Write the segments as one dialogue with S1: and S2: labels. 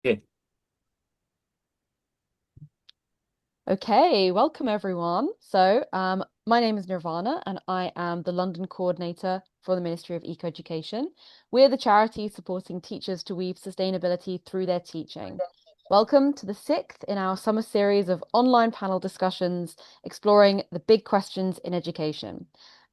S1: Okay.
S2: Okay, welcome everyone. My name is Nirvana and I am the London coordinator for the Ministry of Eco Education. We're the charity supporting teachers to weave sustainability through their teaching. Welcome to the sixth in our summer series of online panel discussions exploring the big questions in education.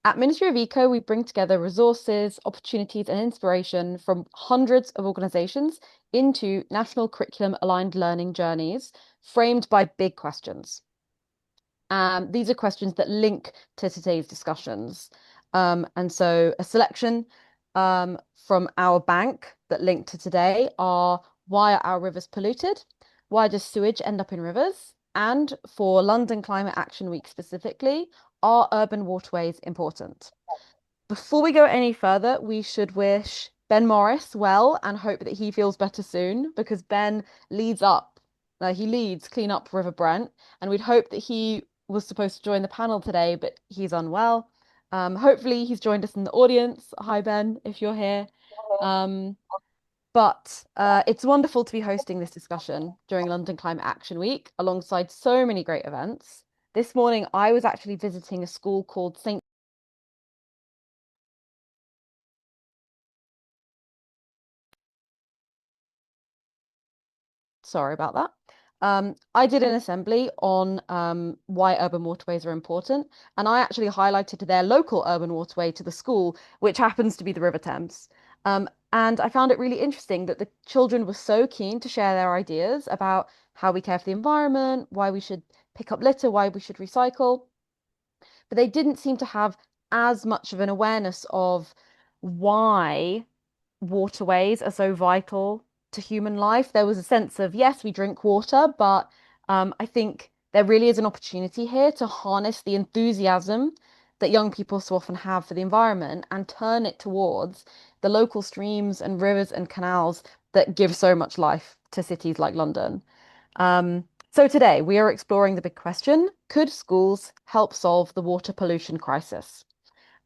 S2: At Ministry of Eco, we bring together resources, opportunities, and inspiration from hundreds of organisations into national curriculum aligned learning journeys framed by big questions. These are questions that link to today's discussions. A selection from our bank that link to today are: why are our rivers polluted? Why does sewage end up in rivers? And for London Climate Action Week specifically, are urban waterways important? Before we go any further, we should wish Ben Morris well and hope that he feels better soon because Ben leads up, he leads Clean Up River Brent, and we'd hope that he was supposed to join the panel today, but he's unwell. Hopefully he's joined us in the audience. Hi Ben, if you're here. Um, it's wonderful to be hosting this discussion during London Climate Action Week alongside so many great events. This morning I was actually visiting a school called St. Sorry about that. I did an assembly on why urban waterways are important, and I actually highlighted their local urban waterway to the school, which happens to be the River Thames. And I found it really interesting that the children were so keen to share their ideas about how we care for the environment, why we should pick up litter, why we should recycle, but they didn't seem to have as much of an awareness of why waterways are so vital to human life. There was a sense of, yes, we drink water, but I think there really is an opportunity here to harness the enthusiasm that young people so often have for the environment and turn it towards the local streams and rivers and canals that give so much life to cities like London. So today we are exploring the big question: could schools help solve the water pollution crisis?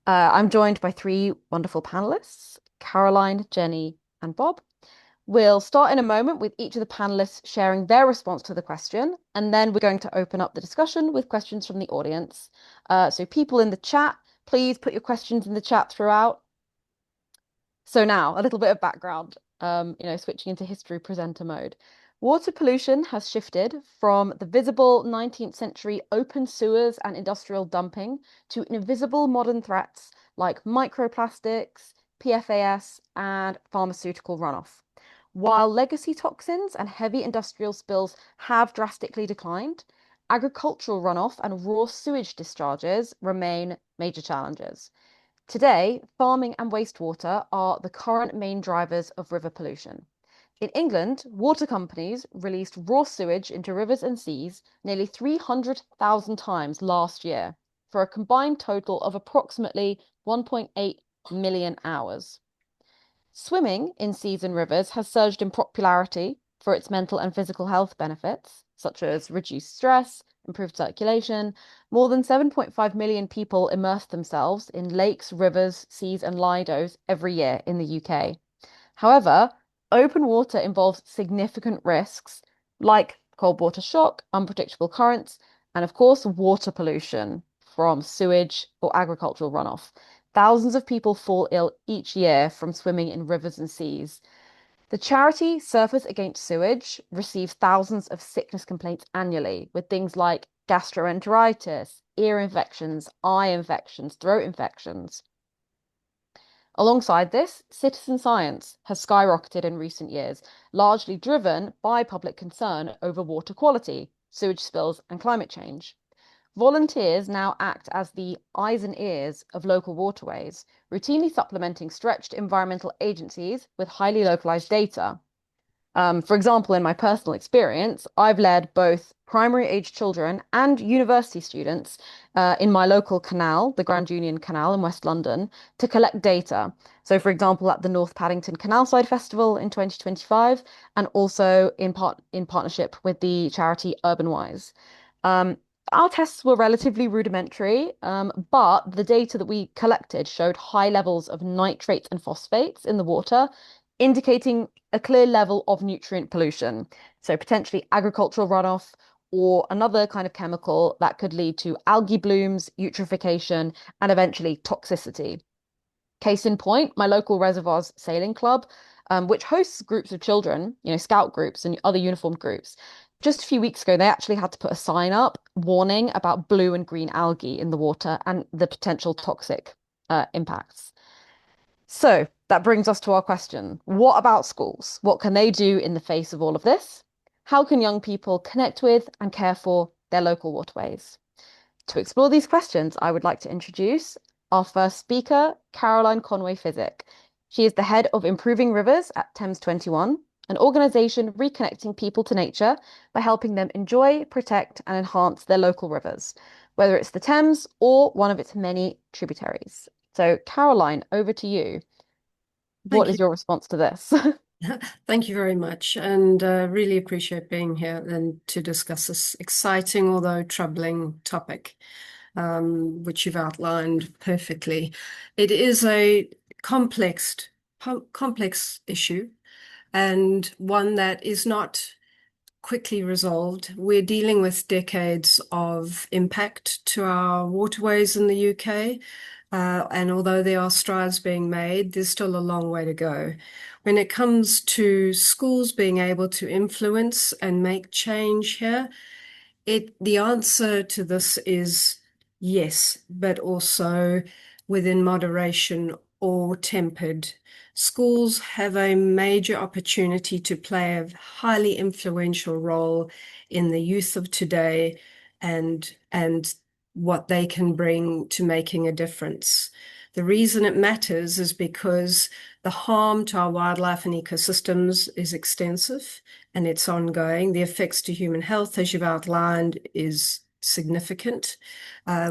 S2: I'm joined by three wonderful panelists, Caroline, Jenny, and Bob. We'll start in a moment with each of the panelists sharing their response to the question, and then we're going to open up the discussion with questions from the audience. So people in the chat, please put your questions in the chat throughout. So now, a little bit of background, switching into history presenter mode. Water pollution has shifted from the visible 19th century open sewers and industrial dumping to invisible modern threats like microplastics, PFAS, and pharmaceutical runoff. While legacy toxins and heavy industrial spills have drastically declined, agricultural runoff and raw sewage discharges remain major challenges. Today, farming and wastewater are the current main drivers of river pollution. In England, water companies released raw sewage into rivers and seas nearly 300,000 times last year, for a combined total of approximately 1.8 million hours. Swimming in seas and rivers has surged in popularity for its mental and physical health benefits, such as reduced stress, improved circulation. More than 7.5 million people immerse themselves in lakes, rivers, seas, and lidos every year in the UK. However, open water involves significant risks like cold water shock, unpredictable currents, and of course, water pollution from sewage or agricultural runoff. Thousands of people fall ill each year from swimming in rivers and seas. The charity Surfers Against Sewage receives thousands of sickness complaints annually with things like gastroenteritis, ear infections, eye infections, throat infections. Alongside this, citizen science has skyrocketed in recent years, largely driven by public concern over water quality, sewage spills, and climate change. Volunteers now act as the eyes and ears of local waterways, routinely supplementing stretched environmental agencies with highly localized data. For example, in my personal experience, I've led both primary age children and university students in my local canal, the Grand Union Canal in West London, to collect data. So, for example, at the North Paddington Canalside Festival in 2025, and also in partnership with the charity Urbanwise. Um, our tests were relatively rudimentary, but the data that we collected showed high levels of nitrates and phosphates in the water, indicating a clear level of nutrient pollution. So potentially agricultural runoff or another kind of chemical that could lead to algae blooms, eutrophication, and eventually toxicity. Case in point, my local reservoirs sailing club, which hosts groups of children, scout groups and other uniformed groups. Just a few weeks ago, they actually had to put a sign up warning about blue and green algae in the water and the potential toxic impacts. So that brings us to our question. What about schools? What can they do in the face of all of this? How can young people connect with and care for their local waterways? To explore these questions, I would like to introduce our first speaker, Caroline Conway-Physick. She is the head of Improving Rivers at Thames 21, an organisation reconnecting people to nature by helping them enjoy, protect, and enhance their local rivers, whether it's the Thames or one of its many tributaries. So, Caroline, over to you. What
S1: Thank
S2: is
S1: you.
S2: your response to this?
S1: Thank you very much, and really appreciate being here and to discuss this exciting, although troubling topic, which you've outlined perfectly. It is a complex, complex issue, and one that is not quickly resolved. We're dealing with decades of impact to our waterways in the UK. And although there are strides being made, there's still a long way to go. When it comes to schools being able to influence and make change here, the answer to this is yes, but also within moderation or tempered. Schools have a major opportunity to play a highly influential role in the youth of today and what they can bring to making a difference. The reason it matters is because the harm to our wildlife and ecosystems is extensive and it's ongoing. The effects to human health, as you've outlined, is significant.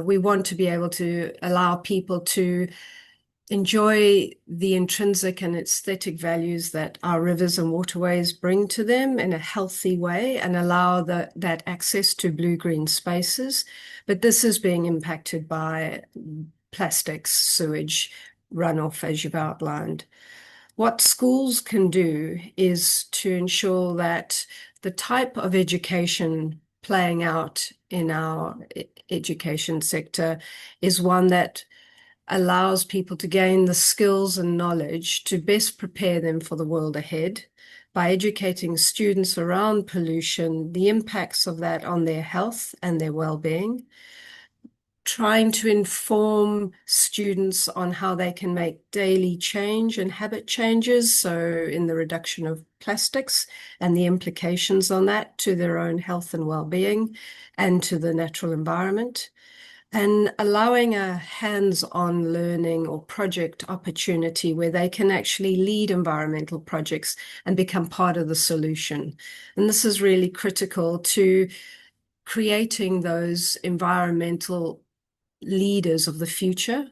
S1: We want to be able to allow people to enjoy the intrinsic and aesthetic values that our rivers and waterways bring to them in a healthy way and allow that access to blue-green spaces. But this is being impacted by plastics, sewage, runoff, as you've outlined. What schools can do is to ensure that the type of education playing out in our education sector is one that allows people to gain the skills and knowledge to best prepare them for the world ahead by educating students around pollution, the impacts of that on their health and their well-being, trying to inform students on how they can make daily change and habit changes, so in the reduction of plastics and the implications on that to their own health and well-being and to the natural environment, and allowing a hands-on learning or project opportunity where they can actually lead environmental projects and become part of the solution. And this is really critical to creating those environmental leaders of the future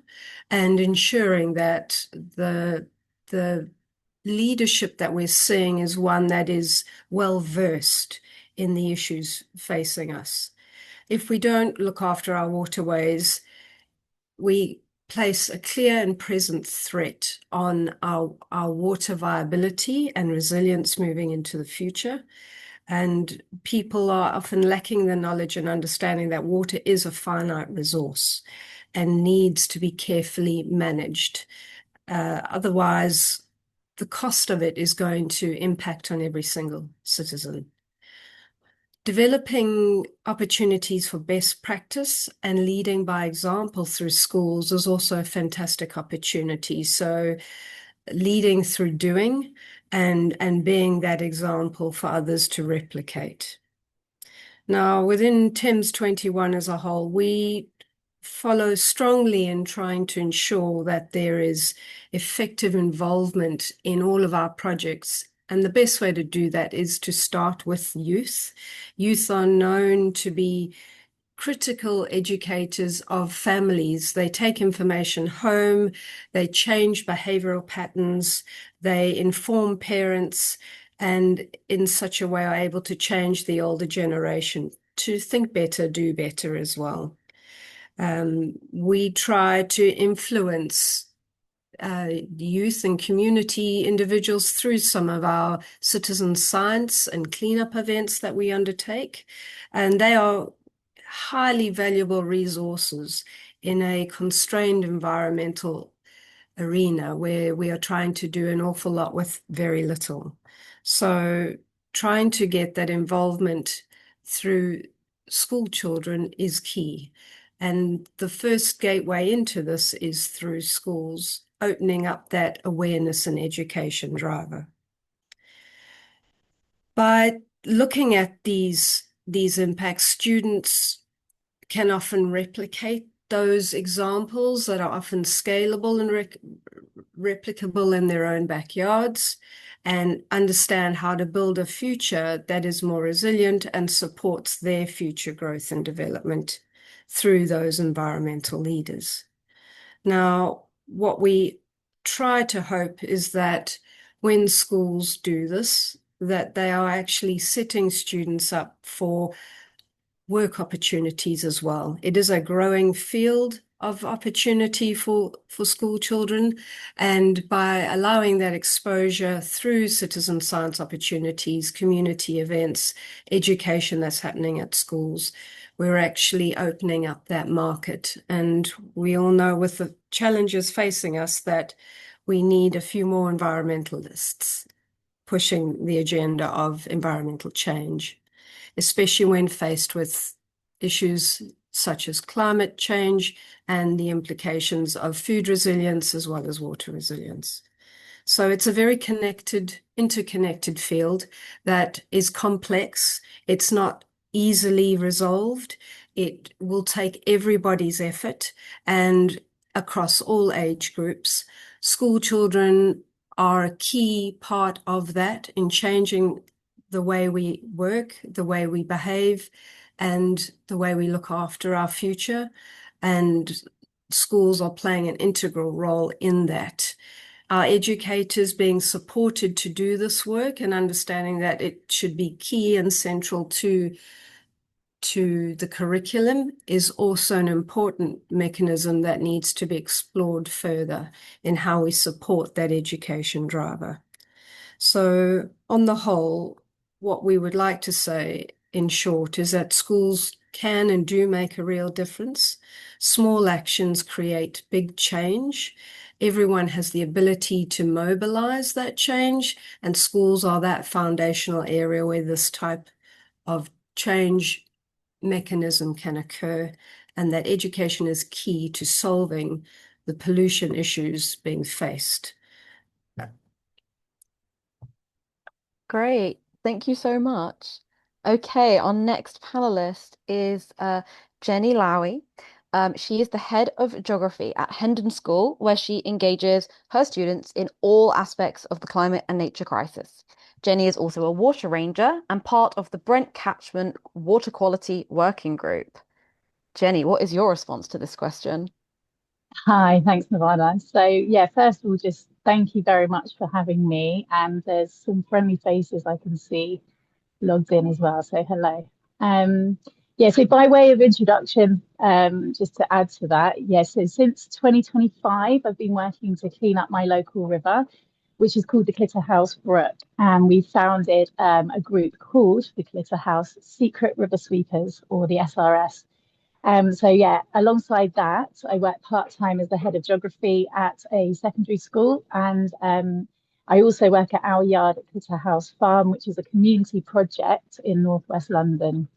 S1: and ensuring that the leadership that we're seeing is one that is well versed in the issues facing us. If we don't look after our waterways, we place a clear and present threat on our water viability and resilience moving into the future. And people are often lacking the knowledge and understanding that water is a finite resource and needs to be carefully managed. Otherwise, the cost of it is going to impact on every single citizen. Developing opportunities for best practice and leading by example through schools is also a fantastic opportunity. So leading through doing and being that example for others to replicate. Now, within Thames 21 as a whole, we follow strongly in trying to ensure that there is effective involvement in all of our projects. And the best way to do that is to start with youth. Youth are known to be critical educators of families. They take information home, they change behavioral patterns, they inform parents, and in such a way are able to change the older generation to think better, do better as well. We try to influence youth and community individuals through some of our citizen science and cleanup events that we undertake. And they are highly valuable resources in a constrained environmental arena where we are trying to do an awful lot with very little. So trying to get that involvement through school children is key. And the first gateway into this is through schools, opening up that awareness and education driver. By looking at these impacts, students can often replicate those examples that are often scalable and replicable in their own backyards, and understand how to build a future that is more resilient and supports their future growth and development through those environmental leaders. Now, what we try to hope is that when schools do this, that they are actually setting students up for work opportunities as well. It is a growing field of opportunity for school children, and by allowing that exposure through citizen science opportunities, community events, education that's happening at schools, we're actually opening up that market. And we all know with the challenges facing us that we need a few more environmentalists pushing the agenda of environmental change, especially when faced with issues such as climate change and the implications of food resilience as well as water resilience. So it's a very interconnected field that is complex. It's not easily resolved. It will take everybody's effort, and across all age groups. School children are a key part of that in changing the way we work, the way we behave, and the way we look after our future. And schools are playing an integral role in that. Our educators being supported to do this work and understanding that it should be key and central to the curriculum is also an important mechanism that needs to be explored further in how we support that education driver. So on the whole, what we would like to say in short is that schools can and do make a real difference. Small actions create big change. Everyone has the ability to mobilize that change, and schools are that foundational area where this type of change mechanism can occur, and that education is key to solving the pollution issues being faced.
S2: Great. Thank you so much. Okay, our next panelist is Jenny Lawy. She is the head of geography at Hendon School, where she engages her students in all aspects of the climate and nature crisis. Jenny is also a water ranger and part of the Brent Catchment Water Quality Working Group. Jenny, what is your response to this question?
S3: Hi, thanks, Nirvana. So, yeah, first of all, just thank you very much for having me. And there's some friendly faces I can see logged in as well. So, hello. Um, yeah, so by way of introduction, just to add to that, yeah, so since 2025, I've been working to clean up my local river, which is called the Clitterhouse Brook. And we founded a group called the Clitterhouse Secret River Sweepers, or the SRS. So yeah, alongside that, I work part-time as the head of geography at a secondary school, and I also work at Our Yard at Clitterhouse Farm, which is a community project in northwest London.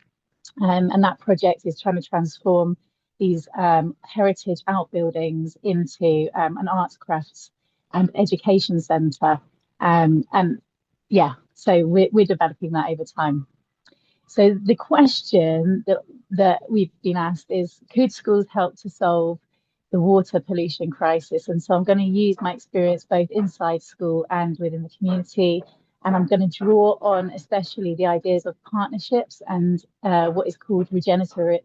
S3: And that project is trying to transform these heritage outbuildings into an arts, crafts and education centre. And yeah, so we're developing that over time. So the question that we've been asked is, could schools help to solve the water pollution crisis? And so I'm going to use my experience both inside school and within the community. And I'm going to draw on especially the ideas of partnerships and what is called regenerative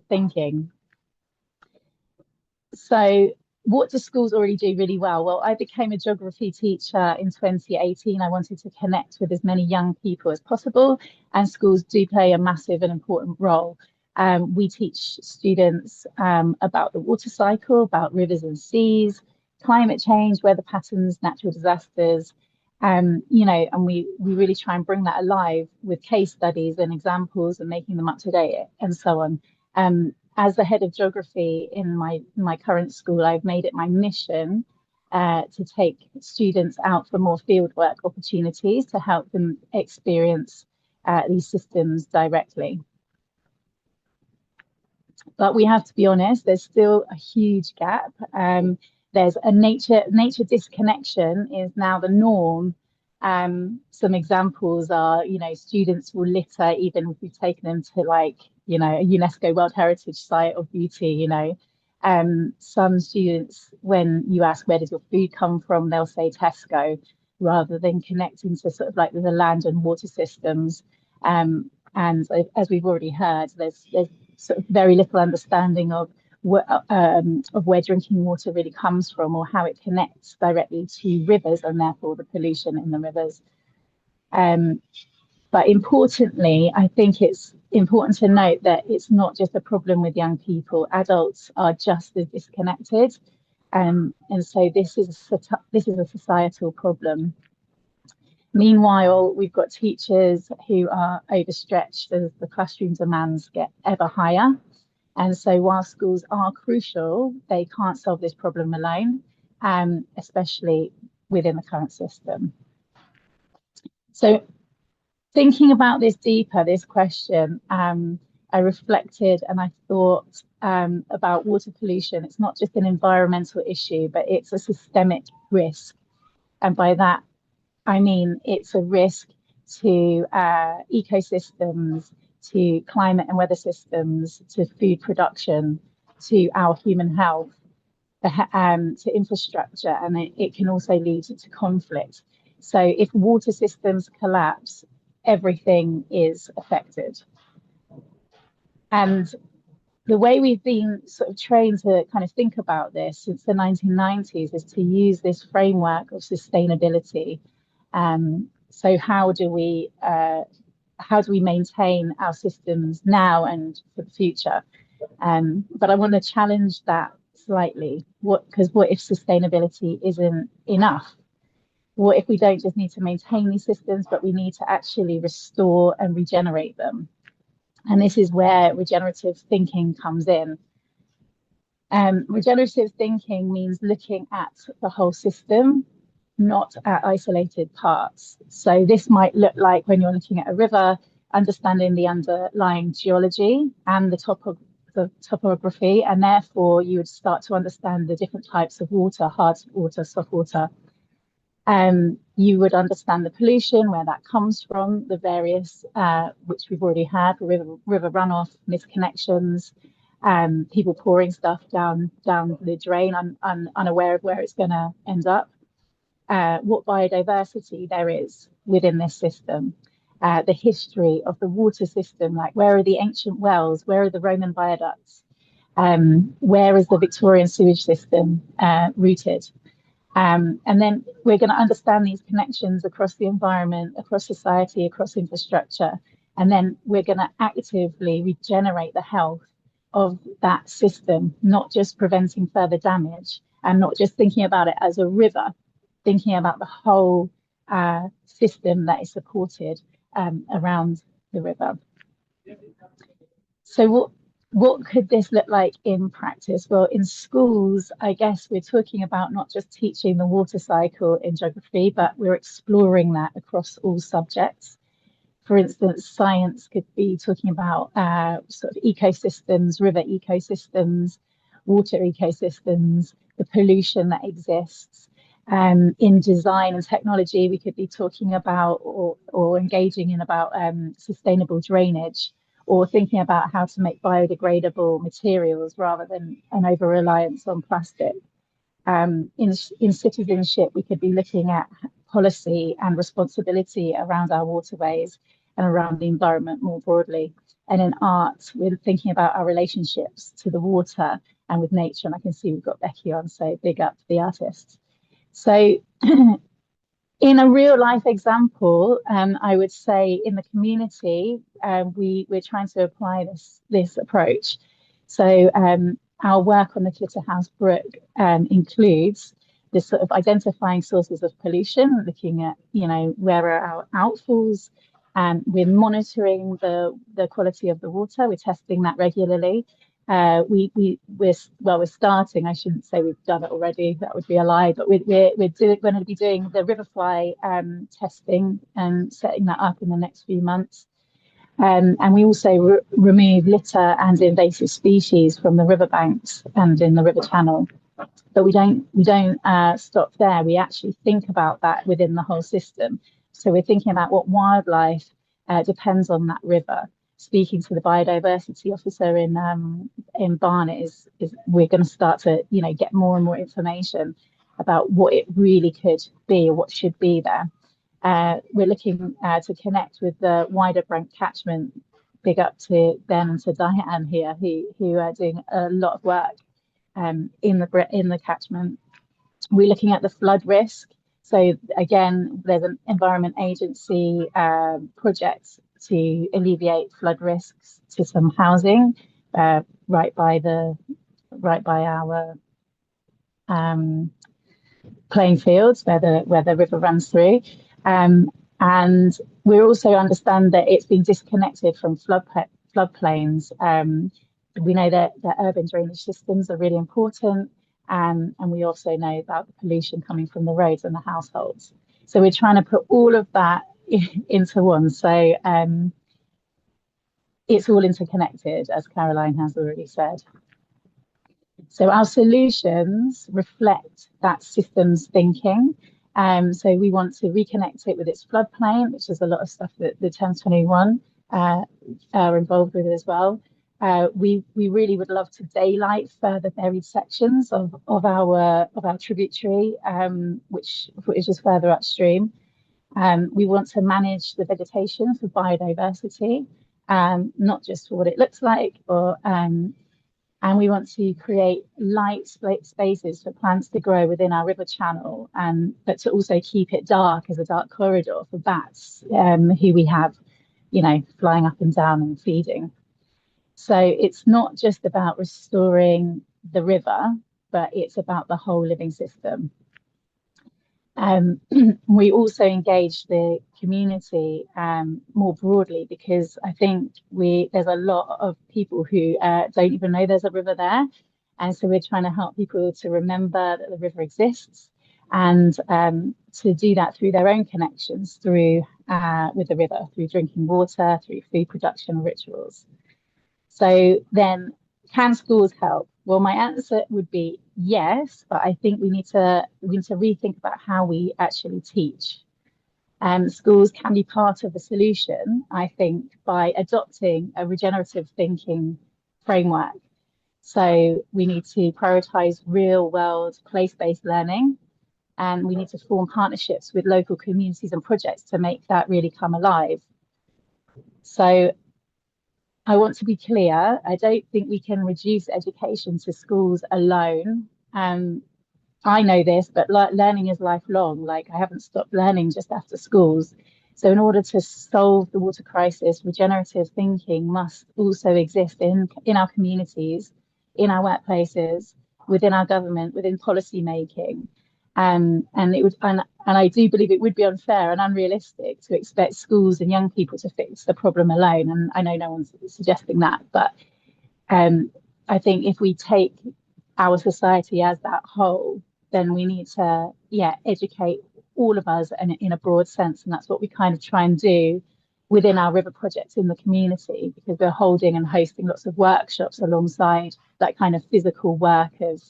S3: thinking. So what do schools already do really well? Well, I became a geography teacher in 2018. I wanted to connect with as many young people as possible, and schools do play a massive and important role. We teach students about the water cycle, about rivers and seas, climate change, weather patterns, natural disasters, you know, and we really try and bring that alive with case studies and examples and making them up to date and so on. As the head of geography in my current school, I've made it my mission to take students out for more fieldwork opportunities to help them experience these systems directly. But we have to be honest, there's still a huge gap. There's a nature disconnection is now the norm. Some examples are, you know, students will litter even if we've taken them to, like, you know, a UNESCO World Heritage Site of beauty, you know. Some students, when you ask where does your food come from, they'll say Tesco, rather than connecting to sort of like the land and water systems. And as we've already heard, there's sort of very little understanding of where drinking water really comes from, or how it connects directly to rivers and therefore the pollution in the rivers. But importantly, I think it's important to note that it's not just a problem with young people. Adults are just as disconnected. And so this is a societal problem. Meanwhile, we've got teachers who are overstretched as the classroom demands get ever higher. And so while schools are crucial, they can't solve this problem alone, especially within the current system. So thinking about this deeper, this question, I reflected and I thought about water pollution. It's not just an environmental issue, but it's a systemic risk. And by that, I mean, it's a risk to ecosystems, to climate and weather systems, to food production, to our human health, to infrastructure, and it can also lead to conflict. So if water systems collapse, everything is affected. And the way we've been sort of trained to kind of think about this since the 1990s is to use this framework of sustainability. So how do we maintain our systems now and for the future? But I want to challenge that slightly. Because what if sustainability isn't enough? What if we don't just need to maintain these systems, but we need to actually restore and regenerate them? And this is where regenerative thinking comes in. Regenerative thinking means looking at the whole system, not at isolated parts. So this might look like, when you're looking at a river, understanding the underlying geology and the topography, and therefore you would start to understand the different types of water, hard water, soft water. You would understand the pollution, where that comes from, the various, which we've already had, river runoff, misconnections, people pouring stuff down the drain, unaware of where it's going to end up. What biodiversity there is within this system, the history of the water system, like where are the ancient wells, where are the Roman viaducts, where is the Victorian sewage system rooted. And then we're going to understand these connections across the environment, across society, across infrastructure. And then we're going to actively regenerate the health of that system, not just preventing further damage and not just thinking about it as a river, thinking about the whole system that is supported around the river. So what could this look like in practice? Well, in schools, I guess we're talking about not just teaching the water cycle in geography, but we're exploring that across all subjects. For instance, science could be talking about sort of ecosystems, river ecosystems, water ecosystems, the pollution that exists. In design and technology, we could be talking about or engaging in about sustainable drainage, or thinking about how to make biodegradable materials rather than an over-reliance on plastic. In citizenship, we could be looking at policy and responsibility around our waterways and around the environment more broadly. And in art, we're thinking about our relationships to the water and with nature. And I can see we've got Becky on, so big up to the artists. So In a real life example, I would say in the community, we're trying to apply this approach. So our work on the Clitterhouse Brook includes this sort of identifying sources of pollution, looking at, where are our outfalls, and we're monitoring the quality of the water. We're testing that regularly. We're starting. I shouldn't say we've done it already. That would be a lie. But we're going to be doing the riverfly testing and setting that up in the next few months. And we also remove litter and invasive species from the riverbanks and in the river channel. But we don't stop there. We actually think about that within the whole system. So we're thinking about what wildlife depends on that river. Speaking to the biodiversity officer in Barnet is we're going to start to get more and more information about what it really could be or what should be there. We're looking to connect with the wider Brent catchment. Big up to Ben and to Diane here, who are doing a lot of work in the catchment. We're looking at the flood risk. So again, there's an Environment Agency project to alleviate flood risks to some housing right by our playing fields where the river runs through. And we also understand that it's been disconnected from floodplains. We know that urban drainage systems are really important, and we also know about the pollution coming from the roads and the households. So we're trying to put all of that into one. So it's all interconnected, as Caroline has already said. So our solutions reflect that systems thinking. So we want to reconnect it with its floodplain, which is a lot of stuff that the Thames 21 are involved with as well. We really would love to daylight further buried sections of our tributary, which is just further upstream. We want to manage the vegetation for biodiversity, not just for what it looks like, and we want to create light spaces for plants to grow within our river channel, but to also keep it dark as a dark corridor for bats, who we have, flying up and down and feeding. So it's not just about restoring the river, but it's about the whole living system. We also engage the community more broadly, because I think there's a lot of people who don't even know there's a river there. And so we're trying to help people to remember that the river exists, and to do that through their own connections with the river, through drinking water, through food production rituals. So then, can schools help? Well, my answer would be yes, but I think we need to rethink about how we actually teach. Schools can be part of the solution, I think, by adopting a regenerative thinking framework. So we need to prioritize real-world place-based learning, and we need to form partnerships with local communities and projects to make that really come alive. So I want to be clear, I don't think we can reduce education to schools alone. I know this, but learning is lifelong. Like, I haven't stopped learning just after schools. So in order to solve the water crisis, regenerative thinking must also exist in our communities, in our workplaces, within our government, within policy making. And I do believe it would be unfair and unrealistic to expect schools and young people to fix the problem alone. And I know no one's suggesting that, but I think if we take our society as that whole, then we need to, educate all of us in a broad sense. And that's what we kind of try and do within our river projects in the community, because we're holding and hosting lots of workshops alongside that kind of physical work of,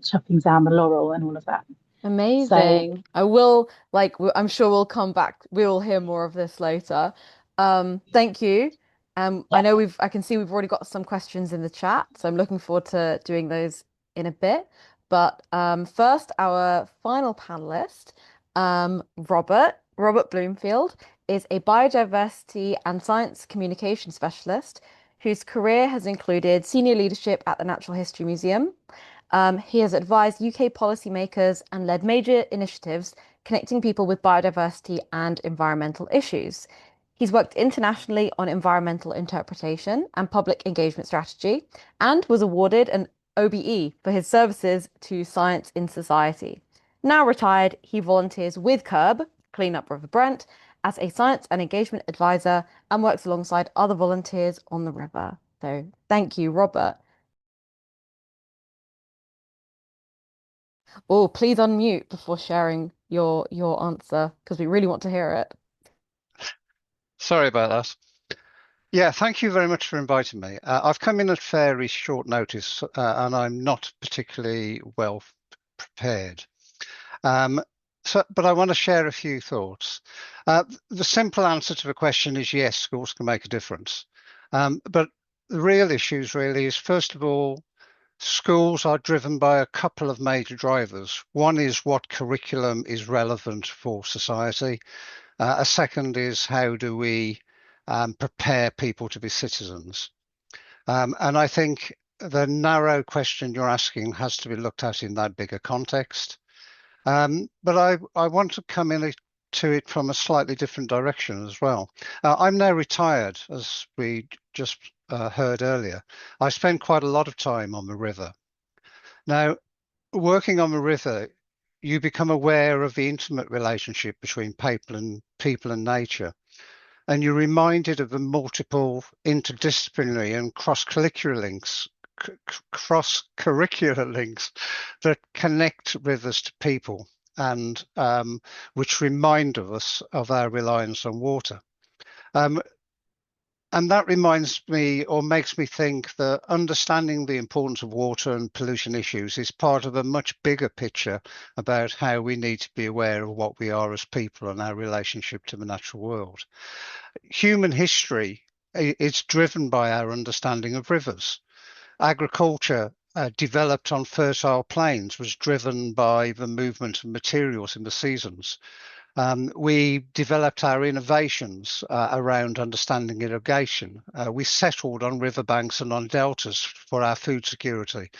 S3: chopping down the laurel and all of that.
S2: Amazing. I'm sure we'll come back. We'll hear more of this later. Thank you. I know I can see we've already got some questions in the chat, so I'm looking forward to doing those in a bit. But first, our final panelist, Robert Bloomfield, is a biodiversity and science communication specialist whose career has included senior leadership at the Natural History Museum. He has advised UK policymakers and led major initiatives connecting people with biodiversity and environmental issues. He's worked internationally on environmental interpretation and public engagement strategy, and was awarded an OBE for his services to science in society. Now retired, he volunteers with CURB, Clean Up River Brent, as a science and engagement advisor and works alongside other volunteers on the river. So thank you, Robert. Oh, please unmute before sharing your answer because we really want to hear it.
S4: Sorry about that. Yeah, thank you very much for inviting me. I've come in at fairly short notice and I'm not particularly well prepared. But I want to share a few thoughts. The simple answer to the question is yes, schools can make a difference. But the real issues really is, first of all, schools are driven by a couple of major drivers. One is what curriculum is relevant for society. A second is how do we prepare people to be citizens. And I think the narrow question you're asking has to be looked at in that bigger context. But I want to come in to it from a slightly different direction as well. I'm now retired, as we just heard earlier. I spent quite a lot of time on the river. Now, working on the river, you become aware of the intimate relationship between people and nature. And you're reminded of the multiple interdisciplinary and cross-curricular links that connect rivers to people and which remind us of our reliance on water. And that reminds me, or makes me think, that understanding the importance of water and pollution issues is part of a much bigger picture about how we need to be aware of what we are as people and our relationship to the natural world. Human history is driven by our understanding of rivers. Agriculture developed on fertile plains was driven by the movement of materials in the seasons. We developed our innovations around understanding irrigation. We settled on riverbanks and on deltas for our food security.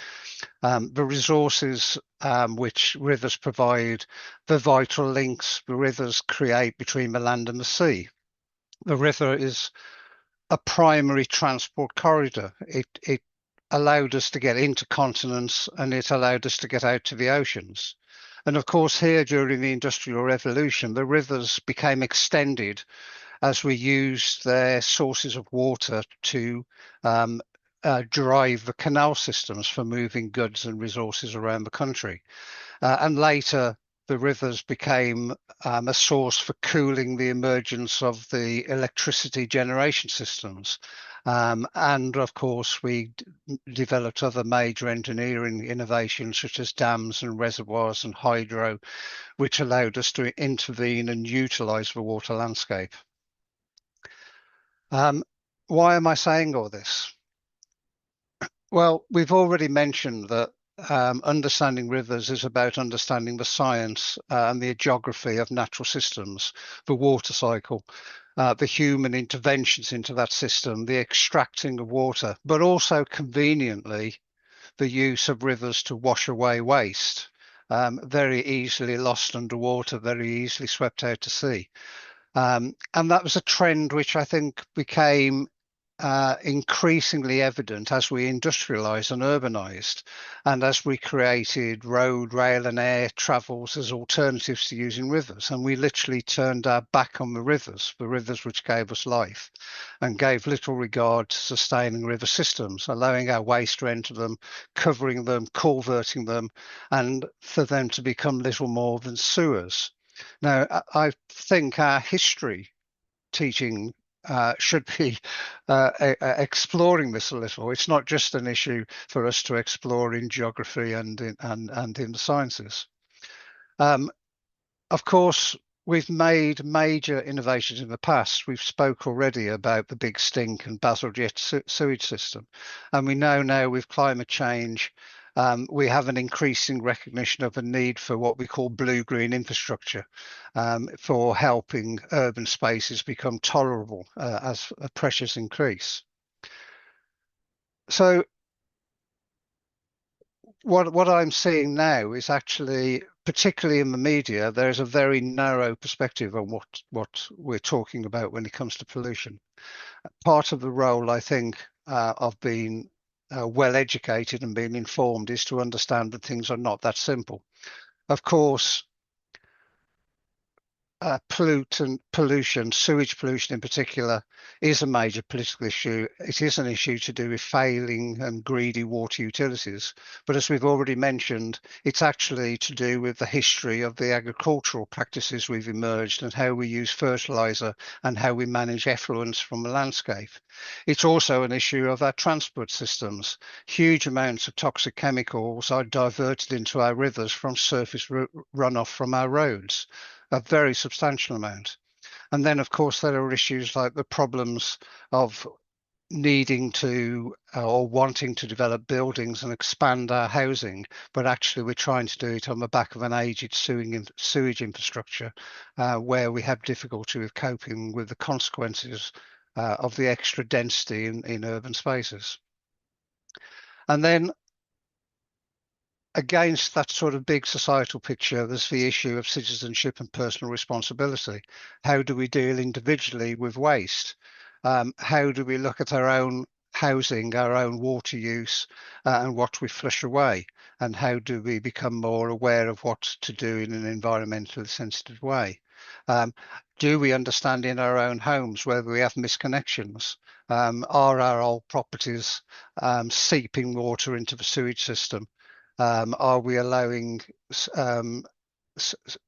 S4: The resources which rivers provide, the vital links the rivers create between the land and the sea. The river is a primary transport corridor. It allowed us to get into continents and it allowed us to get out to the oceans. And of course, here during the Industrial Revolution, the rivers became extended as we used their sources of water to drive the canal systems for moving goods and resources around the country. And later, the rivers became a source for cooling the emergence of the electricity generation systems. And of course, we developed other major engineering innovations such as dams and reservoirs and hydro, which allowed us to intervene and utilize the water landscape. Why am I saying all this? Well, we've already mentioned that understanding rivers is about understanding the science and the geography of natural systems, the water cycle, the human interventions into that system, the extracting of water, but also conveniently the use of rivers to wash away waste, very easily lost underwater, very easily swept out to sea. And that was a trend which I think became increasingly evident as we industrialized and urbanized, and as we created road, rail and air travels as alternatives to using rivers. And we literally turned our back on the rivers which gave us life, and gave little regard to sustaining river systems, allowing our waste to enter them, covering them, culverting them, and for them to become little more than sewers. Now, I think our history teaching should be exploring this a little. It's not just an issue for us to explore in geography and in the sciences. Of course, we've made major innovations in the past. We've spoke already about the big stink and Bazalgette sewage system, and we know now with climate change, we have an increasing recognition of a need for what we call blue-green infrastructure for helping urban spaces become tolerable as pressures increase. So what I'm seeing now is actually particularly in the media, there is a very narrow perspective on what we're talking about when it comes to pollution. Part of the role, I think, of being well educated and being informed is to understand that things are not that simple. Of course, pollution, sewage pollution in particular, is a major political issue. It is an issue to do with failing and greedy water utilities. But as we've already mentioned, it's actually to do with the history of the agricultural practices we've emerged and how we use fertilizer and how we manage effluents from the landscape. It's also an issue of our transport systems. Huge amounts of toxic chemicals are diverted into our rivers from surface runoff from our roads. A very substantial amount. And then, of course, there are issues like the problems of needing to or wanting to develop buildings and expand our housing, but actually we're trying to do it on the back of an aged sewage infrastructure where we have difficulty with coping with the consequences of the extra density in urban spaces. And then against that sort of big societal picture, there's the issue of citizenship and personal responsibility. How do we deal individually with waste? How do we look at our own housing, our own water use, and what we flush away? And how do we become more aware of what to do in an environmentally sensitive way? Do we understand in our own homes whether we have misconnections? Are our old properties seeping water into the sewage system? Are we allowing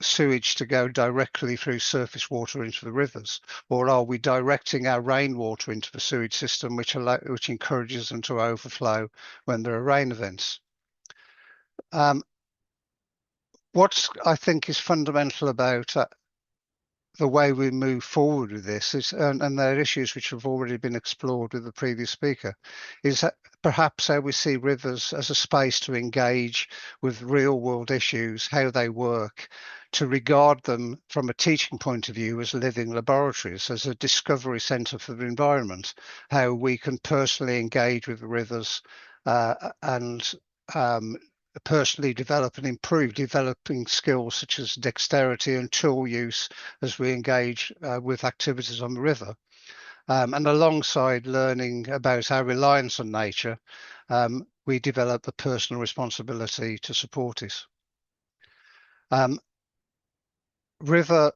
S4: sewage to go directly through surface water into the rivers, or are we directing our rainwater into the sewage system, which encourages them to overflow when there are rain events? What I think is fundamental about the way we move forward with this is, and there are issues which have already been explored with the previous speaker, is that perhaps how we see rivers as a space to engage with real world issues, how they work, to regard them from a teaching point of view as living laboratories, as a discovery centre for the environment, how we can personally engage with the rivers and personally develop and improve, developing skills such as dexterity and tool use as we engage with activities on the river. And alongside learning about our reliance on nature, we develop the personal responsibility to support it. River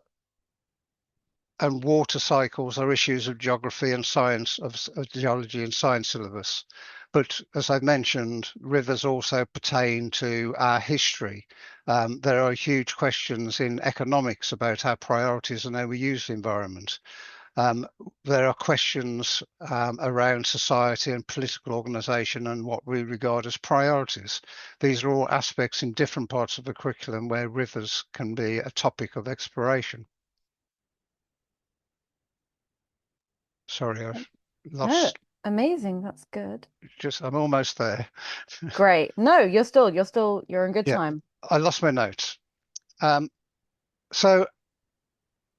S4: and water cycles are issues of geography and science, of geology and science syllabus. But as I mentioned, rivers also pertain to our history. There are huge questions in economics about our priorities and how we use the environment. There are questions around society and political organisation and what we regard as priorities. These are all aspects in different parts of the curriculum where rivers can be a topic of exploration. Sorry, I've lost.
S2: No, amazing. That's good.
S4: I'm almost there.
S2: Great. No, you're in good time.
S4: I lost my notes. So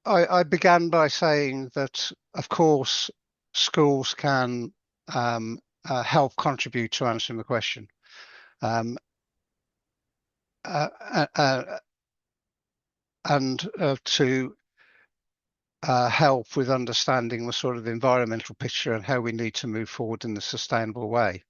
S4: I began by saying that, of course, schools can help contribute to answering the question. And to help with understanding the sort of environmental picture and how we need to move forward in a sustainable way.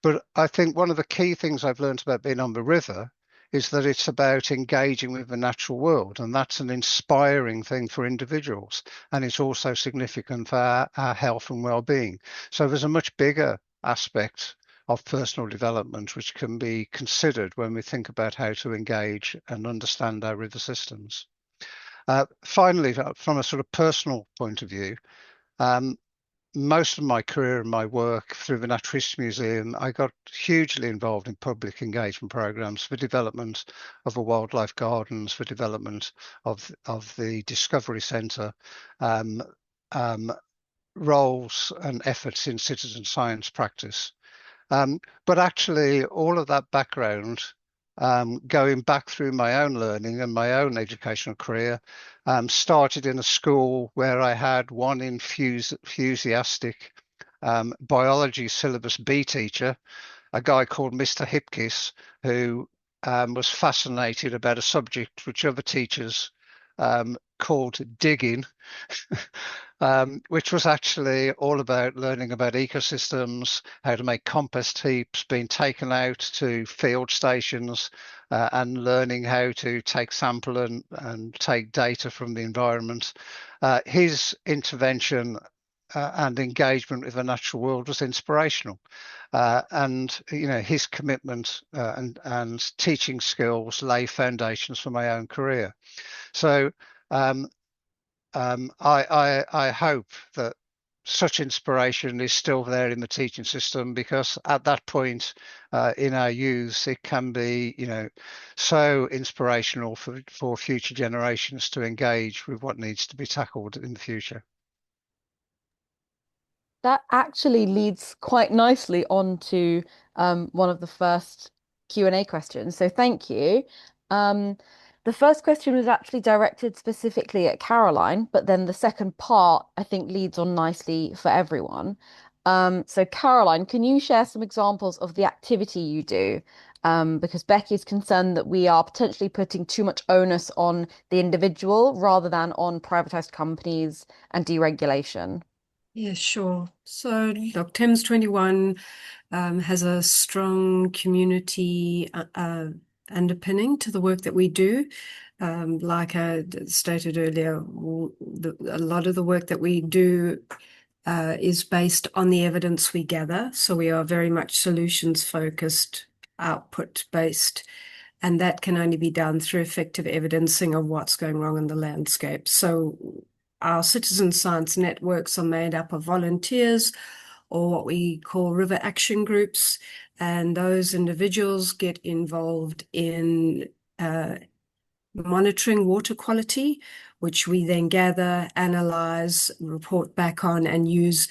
S4: But I think one of the key things I've learned about being on the river is that it's about engaging with the natural world, and that's an inspiring thing for individuals, and it's also significant for our health and well-being. So there's a much bigger aspect of personal development which can be considered when we think about how to engage and understand our river systems. Finally, from a sort of personal point of view, most of my career and my work through the Natural History Museum, I got hugely involved in public engagement programs for development of the wildlife gardens, for development of the Discovery Centre, roles and efforts in citizen science practice. But actually, all of that background, going back through my own learning and my own educational career, started in a school where I had one enthusiastic biology syllabus B teacher, a guy called Mr. Hipkiss, who was fascinated about a subject which other teachers called digging, which was actually all about learning about ecosystems, how to make compost heaps, being taken out to field stations, and learning how to take sample and take data from the environment. His intervention and engagement with the natural world was inspirational. And his commitment and teaching skills lay foundations for my own career. So I hope that such inspiration is still there in the teaching system, because at that point in our youth, it can be, so inspirational for future generations to engage with what needs to be tackled in the future.
S2: That actually leads quite nicely on to one of the first Q&A questions. So thank you. The first question was actually directed specifically at Caroline, but then the second part, I think, leads on nicely for everyone. So Caroline, can you share some examples of the activity you do? Because Becky is concerned that we are potentially putting too much onus on the individual rather than on privatized companies and deregulation.
S1: Yeah, sure. So, look, Thames 21 has a strong community underpinning to the work that we do. Like I stated earlier, a lot of the work that we do is based on the evidence we gather. So we are very much solutions focused, output based, and that can only be done through effective evidencing of what's going wrong in the landscape. So our citizen science networks are made up of volunteers, or what we call river action groups, and those individuals get involved in monitoring water quality, which we then gather, analyze, report back on, and use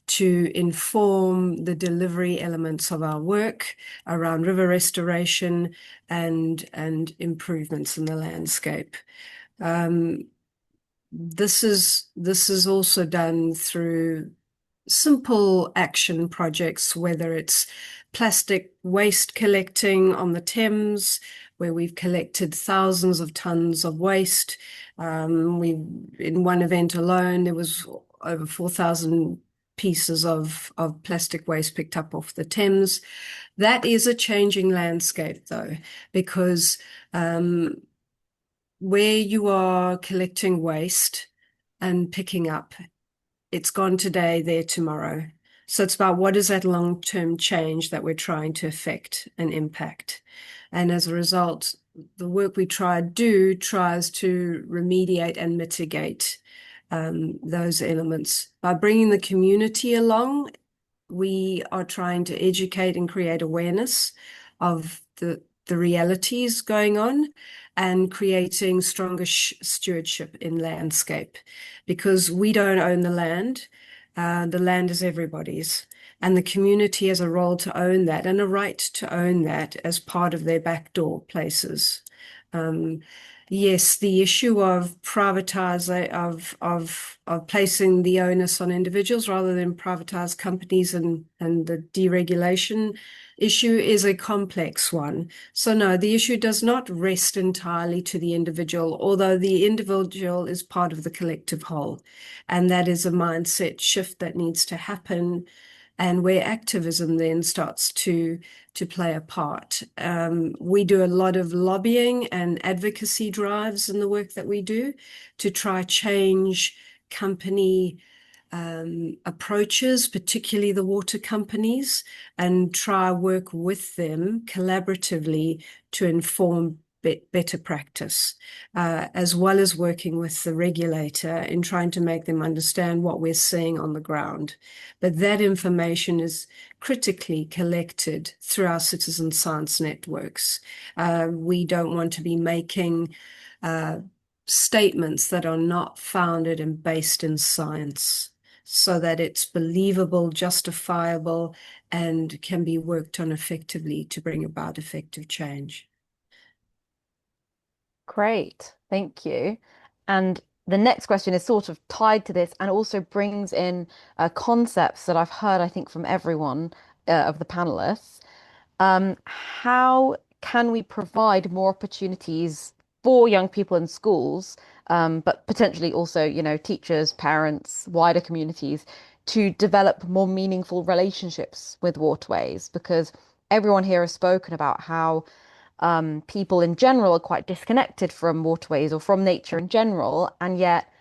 S1: to inform the delivery elements of our work around river restoration and improvements in the landscape. This is also done through simple action projects, whether it's plastic waste collecting on the Thames, where we've collected thousands of tons of waste. In one event alone, there was over 4,000 pieces of plastic waste picked up off the Thames. That is a changing landscape, though, because where you are collecting waste and picking up, it's gone today, there tomorrow. So it's about what is that long-term change that we're trying to affect and impact. And as a result, the work we tries to remediate and mitigate those elements. By bringing the community along, we are trying to educate and create awareness of the realities going on and creating stronger stewardship in landscape, because we don't own the land. The land is everybody's, and the community has a role to own that and a right to own that as part of their backdoor places. Yes, the issue of of placing the onus on individuals rather than privatized companies and the deregulation issue is a complex one. So no, the issue does not rest entirely to the individual, although the individual is part of the collective whole. And that is a mindset shift that needs to happen, and where activism then starts to play a part. We do a lot of lobbying and advocacy drives in the work that we do to try change company approaches, particularly the water companies, and try work with them collaboratively to inform better practice, as well as working with the regulator in trying to make them understand what we're seeing on the ground. But that information is critically collected through our citizen science networks. We don't want to be making statements that are not founded and based in science, so that it's believable, justifiable, and can be worked on effectively to bring about effective change.
S2: Great, thank you. And the next question is sort of tied to this and also brings in concepts that I've heard, I think, from everyone of the panelists. How can we provide more opportunities for young people in schools, but potentially also, teachers, parents, wider communities to develop more meaningful relationships with waterways? Because everyone here has spoken about how people in general are quite disconnected from waterways or from nature in general, and yet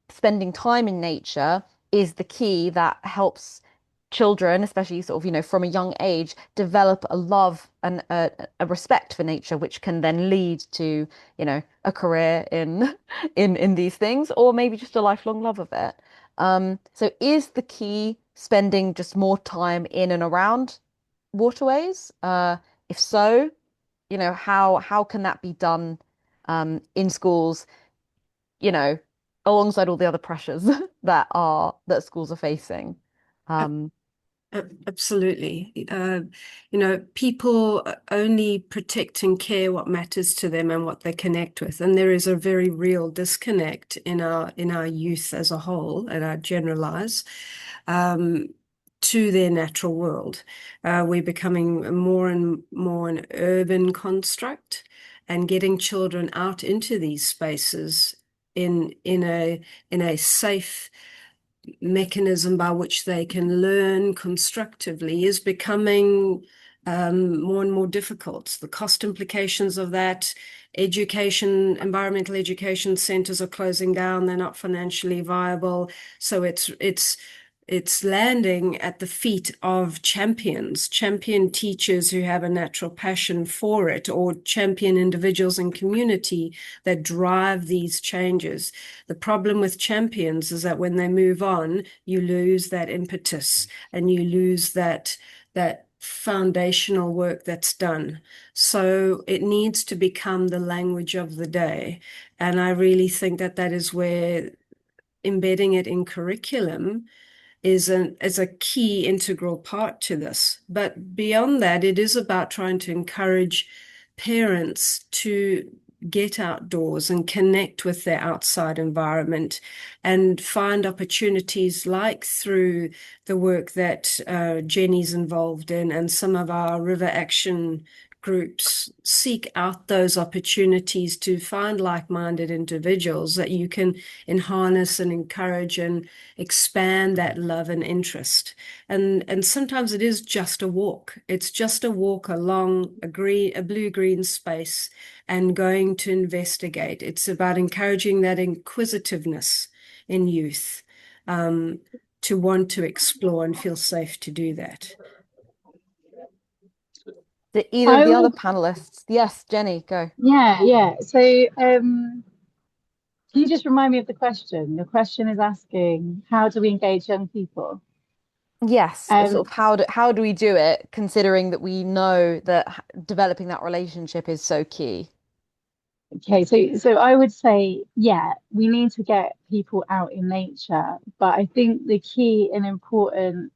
S2: spending time in nature is the key that helps children, especially sort of, from a young age, develop a love and a respect for nature, which can then lead to, a career in in these things, or maybe just a lifelong love of it. So is the key spending just more time in and around waterways? If so, how can that be done in schools, you know, alongside all the other pressures that schools are facing? Um,
S1: Absolutely. People only protect and care what matters to them and what they connect with. And there is a very real disconnect in our youth as a whole, and I generalize, to their natural world. We're becoming more and more an urban construct, and getting children out into these spaces in a safe mechanism by which they can learn constructively is becoming more and more difficult. The cost implications of that, environmental education centers are closing down, they're not financially viable. So it's landing at the feet of champion teachers who have a natural passion for it, or champion individuals in community that drive these changes. The problem with champions is that when they move on, you lose that impetus and you lose that foundational work that's done. So it needs to become the language of the day. And I really think that is where embedding it in curriculum is a key integral part to this. But beyond that, it is about trying to encourage parents to get outdoors and connect with their outside environment and find opportunities, like through the work that Jenny's involved in, and some of our river action groups seek out those opportunities to find like-minded individuals that you can harness and encourage and expand that love and interest. And sometimes it is just a walk. It's just a walk along a blue-green space and going to investigate. It's about encouraging that inquisitiveness in youth, to want to explore and feel safe to do that.
S2: Either of the other panelists? Yes, Jenny, go.
S3: Yeah. So can you just remind me of the question? The question is asking, how do we engage young people?
S2: Yes, sort of how do we do it, considering that we know that developing that relationship is so key?
S3: Okay, so I would say, yeah, we need to get people out in nature, but I think the key and important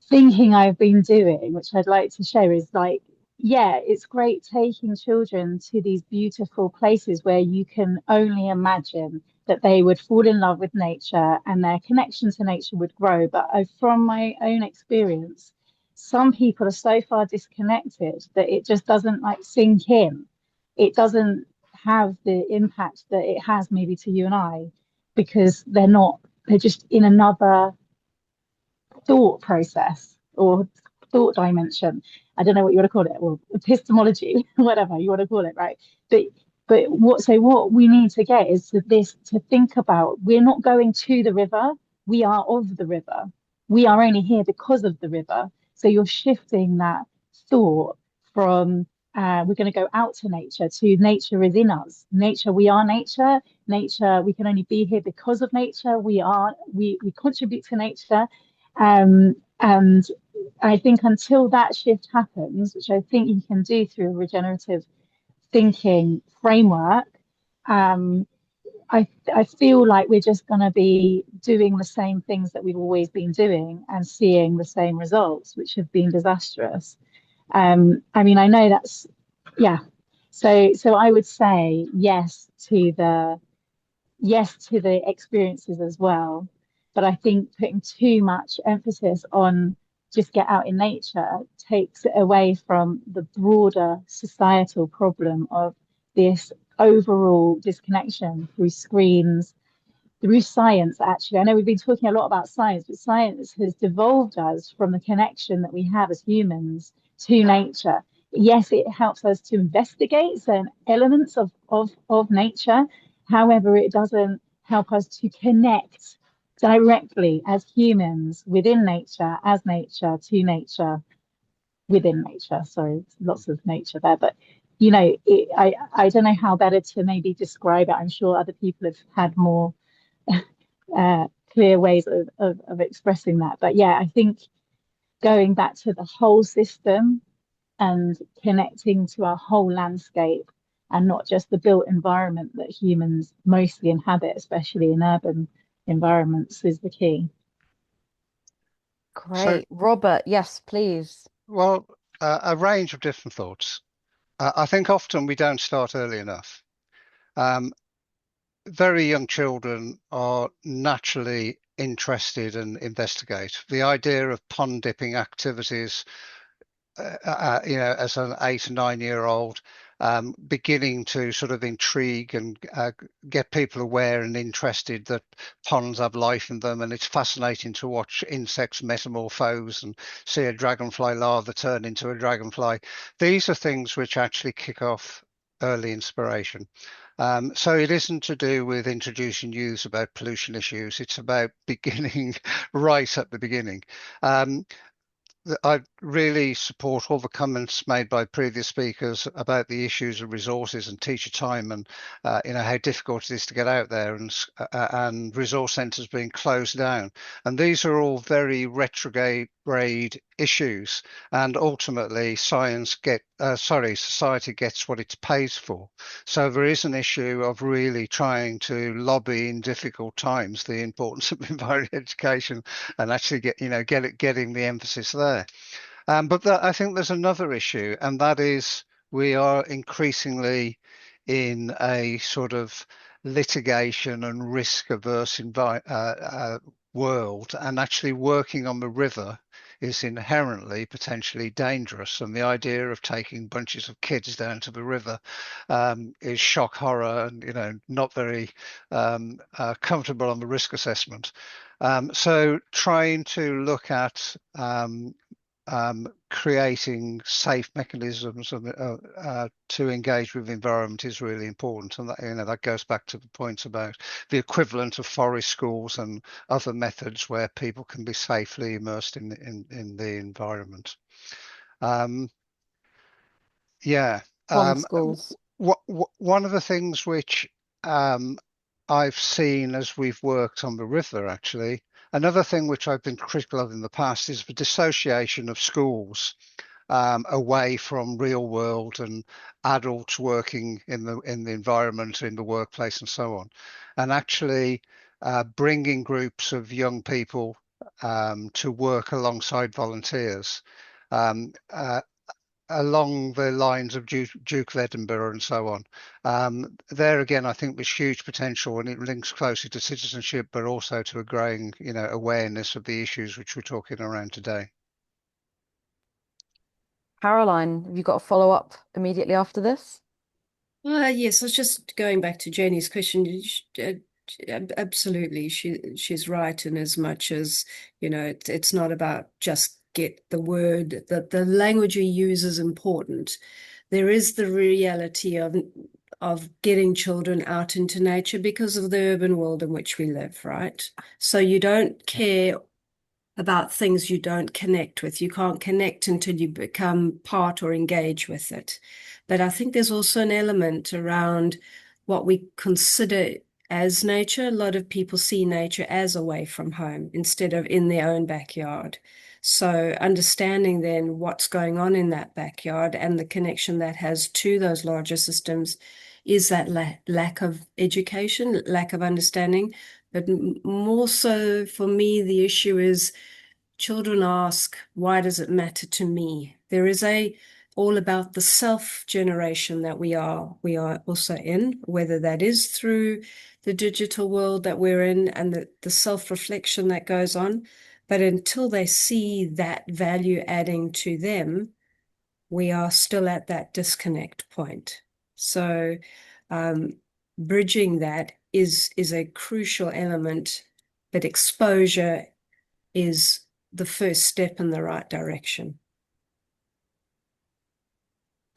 S3: thinking I've been doing, which I'd like to share, is like, yeah, it's great taking children to these beautiful places where you can only imagine that they would fall in love with nature and their connection to nature would grow. But from my own experience, some people are so far disconnected that it just doesn't like sink in. It doesn't have the impact that it has maybe to you and I, because they're just in another thought process or thought dimension. I don't know what you want to call it, or epistemology, whatever you want to call it, right? But what we need to get is to think about, we're not going to the river, we are of the river. We are only here because of the river. So you're shifting that thought from we're going to go out to nature is in us. Nature, we are nature. Nature, we can only be here because of nature. We contribute to nature. And I think until that shift happens, which I think you can do through a regenerative thinking framework, I feel like we're just going to be doing the same things that we've always been doing and seeing the same results, which have been disastrous. I mean, I know that's, yeah. So I would say yes to the experiences as well. But I think putting too much emphasis on just get out in nature takes it away from the broader societal problem of this overall disconnection through screens, through science, actually. I know we've been talking a lot about science, but science has devolved us from the connection that we have as humans to nature. Yes, it helps us to investigate certain elements of nature. However, it doesn't help us to connect directly as humans within nature, as nature, to nature, within nature. Sorry, lots of nature there, but I don't know how better to maybe describe it. I'm sure other people have had more clear ways of expressing that. But yeah, I think going back to the whole system and connecting to our whole landscape and not just the built environment that humans mostly inhabit, especially in urban environments, is the key.
S2: Great. Robert, yes, please.
S4: Well, a range of different thoughts. I think often we don't start early enough. Very young children are naturally interested and investigate. The idea of pond dipping activities, as an 8 or 9-year-old, beginning to sort of intrigue and get people aware and interested that ponds have life in them, and it's fascinating to watch insects metamorphose and see a dragonfly larva turn into a dragonfly. These are things which actually kick off early inspiration. So it isn't to do with introducing youths about pollution issues. It's about beginning right at the beginning. I really support all the comments made by previous speakers about the issues of resources and teacher time, and how difficult it is to get out there, and resource centres being closed down. And these are all very retrograde issues, and ultimately society gets what it pays for. So there is an issue of really trying to lobby in difficult times the importance of environmental education and actually getting the emphasis there. But I think there's another issue, and that is we are increasingly in a sort of litigation and risk averse world, and actually working on the river is inherently potentially dangerous. And the idea of taking bunches of kids down to the river is shock horror and not very comfortable on the risk assessment. So trying to look at creating safe mechanisms to engage with the environment is really important, and that goes back to the points about the equivalent of forest schools and other methods where people can be safely immersed in the environment.
S2: Schools.
S4: One of the things which I've seen as we've worked on the river, actually, another thing which I've been critical of in the past is the dissociation of schools away from real world and adults working in the environment, in the workplace, and so on, and actually bringing groups of young people to work alongside volunteers. Along the lines of Duke of Edinburgh and so on. There again, I think there's huge potential, and it links closely to citizenship, but also to a growing, awareness of the issues which we're talking around today.
S2: Caroline, have you got a follow-up immediately after this?
S1: Yes, I was just going back to Jenny's question. Absolutely, she's right in as much as, it's not about just get the word, that the language you use is important. There is the reality of getting children out into nature because of the urban world in which we live, right? So you don't care about things you don't connect with. You can't connect until you become part or engage with it. But I think there's also an element around what we consider as nature. A lot of people see nature as away from home instead of in their own backyard. So understanding then what's going on in that backyard and the connection that has to those larger systems is that lack of education, lack of understanding. But more so for me, the issue is children ask, why does it matter to me? There is all about the self generation that we are also in, whether that is through the digital world that we're in and the self-reflection that goes on. But until they see that value adding to them, we are still at that disconnect point. So bridging that is a crucial element, but exposure is the first step in the right direction.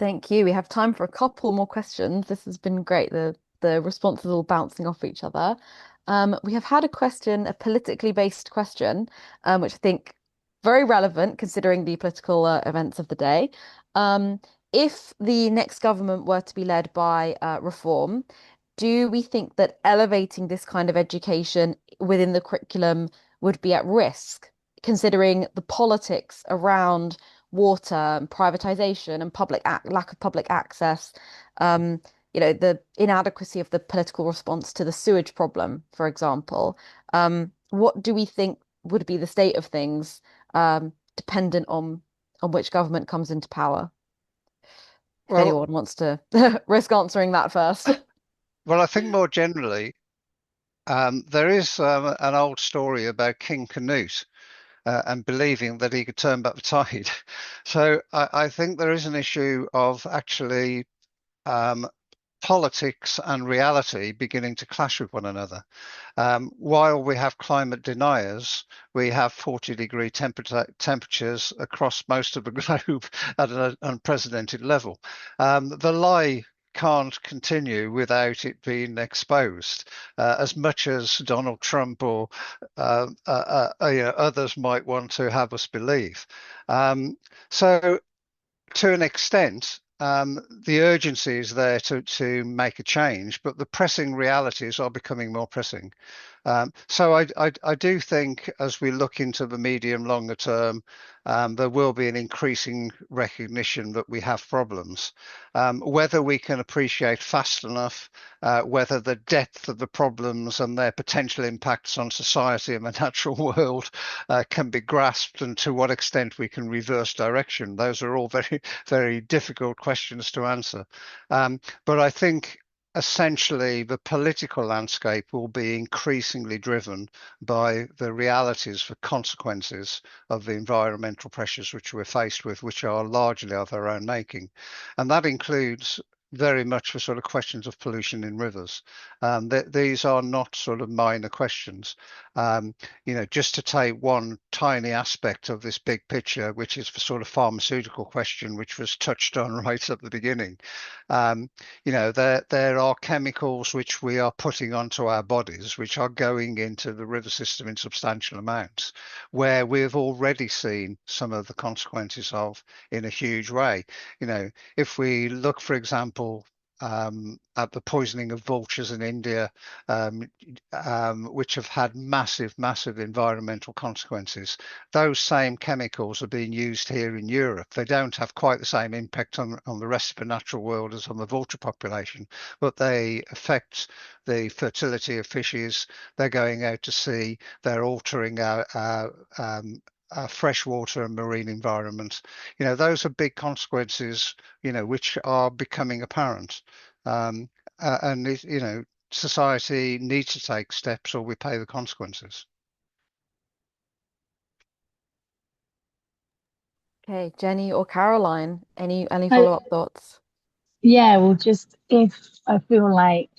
S2: Thank you. We have time for a couple more questions. This has been great. The responses all bouncing off each other. We have had a question, a politically based question, which I think very relevant considering the political events of the day. If the next government were to be led by reform, do we think that elevating this kind of education within the curriculum would be at risk, considering the politics around water and privatization and lack of public access, the inadequacy of the political response to the sewage problem, for example? What do we think would be the state of things, dependent on which government comes into power? If anyone wants to risk answering that first.
S4: Well, I think more generally, there is an old story about King Canute and believing that he could turn back the tide. So I think there is an issue of actually politics and reality beginning to clash with one another. While we have climate deniers, we have 40-degree temperatures across most of the globe at an unprecedented level. The lie can't continue without it being exposed, as much as Donald Trump or others might want to have us believe. So to an extent, the urgency is there to make a change, but the pressing realities are becoming more pressing. So I do think as we look into the medium longer term, there will be an increasing recognition that we have problems. Whether we can appreciate fast enough, whether the depth of the problems and their potential impacts on society and the natural world can be grasped, and to what extent we can reverse direction, those are all very, very difficult questions to answer. But I think essentially the political landscape will be increasingly driven by the realities, the consequences of the environmental pressures which we're faced with, which are largely of our own making. And that includes very much the sort of questions of pollution in rivers. These are not sort of minor questions. Just to take one tiny aspect of this big picture, which is the sort of pharmaceutical question, which was touched on right at the beginning. There are chemicals which we are putting onto our bodies, which are going into the river system in substantial amounts, where we've already seen some of the consequences of in a huge way. If we look, for example, at the poisoning of vultures in India, which have had massive environmental consequences. Those same chemicals are being used here in Europe. They don't have quite the same impact on the rest of the natural world as on the vulture population, but they affect the fertility of fishes. They're going out to sea. They're altering our freshwater and marine environment. Those are big consequences, which are becoming apparent. And society needs to take steps or we pay the consequences.
S2: Okay, Jenny or Caroline, any follow-up thoughts?
S3: Yeah, well, just if I feel like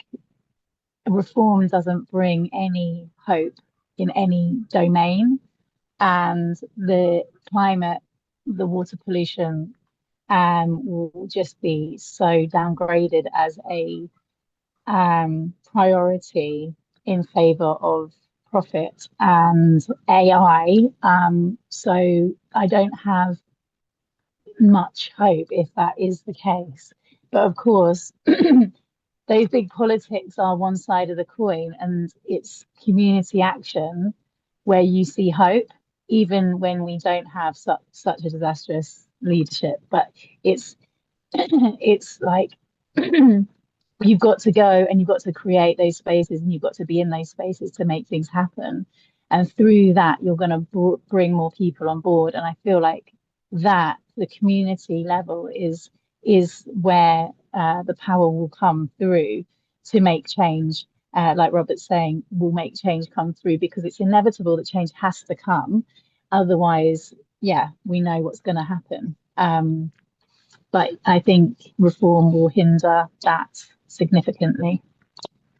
S3: reform doesn't bring any hope in any domain, and the climate, the water pollution will just be so downgraded as a priority in favor of profit and AI. So I don't have much hope if that is the case. But of course, those big politics are one side of the coin, and it's community action where you see hope, even when we don't have such a disastrous leadership. But it's it's like you've got to go and you've got to create those spaces, and you've got to be in those spaces to make things happen. And through that, you're going to bring more people on board. And I feel like that the community level is where the power will come through to make change. Like Robert's saying, will make change come through, because it's inevitable that change has to come. otherwise, yeah, we know what's going to happen. But I think reform will hinder that significantly.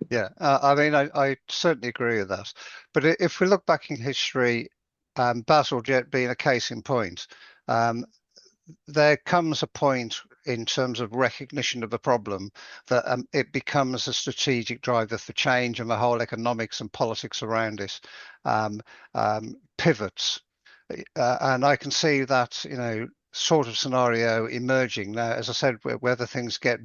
S4: Yeah, I mean, I certainly agree with that. But if we look back in history, Bazalgette being a case in point, there comes a point in terms of recognition of the problem that it becomes a strategic driver for change, and the whole economics and politics around it pivots. And I can see that, sort of scenario emerging now. As I said, whether things get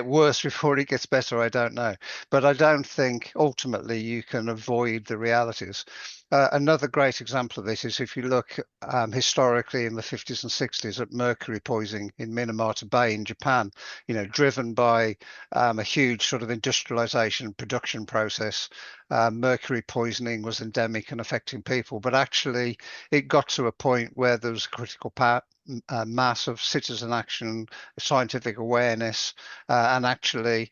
S4: worse before it gets better, I don't know. But I don't think ultimately you can avoid the realities. Another great example of this is if you look historically in the 50s and 60s at mercury poisoning in Minamata Bay in Japan, driven by a huge sort of industrialization production process. Mercury poisoning was endemic and affecting people, but actually it got to a point where there was a critical mass of citizen action, scientific awareness, and actually